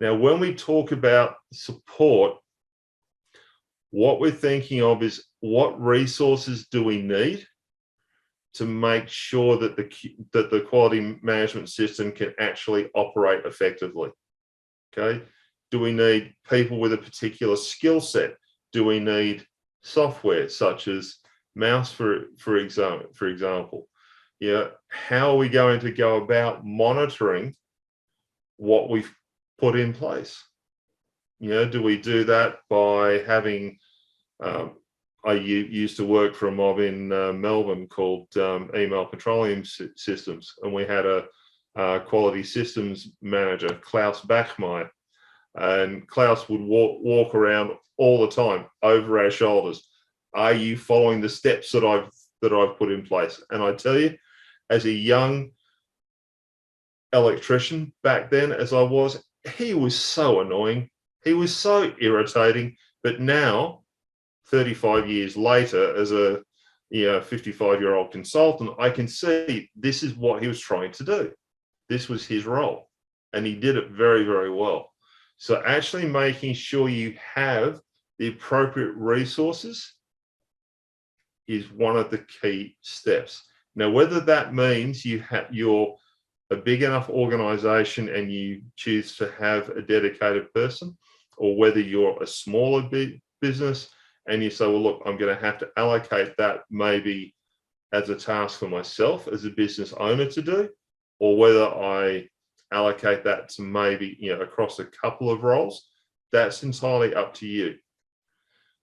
Now, when we talk about support, what we're thinking of is what resources do we need to make sure that the quality management system can actually operate effectively. Okay, do we need people with a particular skill set? Do we need software such as MAUS, for example? Yeah, how are we going to go about monitoring what we've put in place? Do we do that by having I used to work for a mob in Melbourne called Email Petroleum Systems, and we had a quality systems manager, Klaus Bachmeier, and Klaus would walk around all the time over our shoulders. Are you following the steps that I've put in place? And I tell you, as a young electrician back then, as I was, he was so annoying. He was so irritating. But now, 35 years later, as a 55-year-old consultant, I can see this is what he was trying to do. This was his role, and he did it very, very well. So actually making sure you have the appropriate resources is one of the key steps. Now, whether that means you're a big enough organization and you choose to have a dedicated person, or whether you're a smaller business and you say, well, look, I'm going to have to allocate that maybe as a task for myself as a business owner to do, or whether I allocate that to maybe across a couple of roles, that's entirely up to you.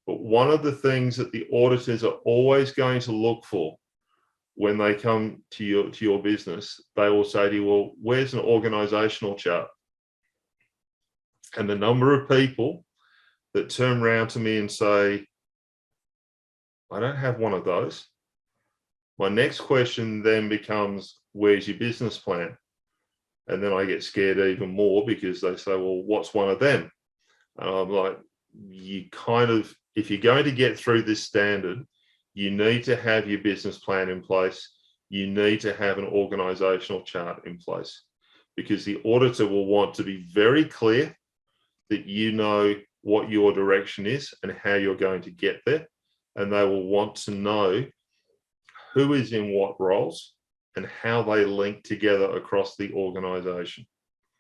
But one of the things that the auditors are always going to look for when they come to your business, they will say to you, well, where's an organizational chart? And the number of people that turn around to me and say, I don't have one of those. My next question then becomes, where's your business plan? And then I get scared even more because they say, well, what's one of them? And I'm like, if you're going to get through this standard, you need to have your business plan in place. You need to have an organizational chart in place, because the auditor will want to be very clear that you know what your direction is and how you're going to get there. And they will want to know who is in what roles and how they link together across the organization.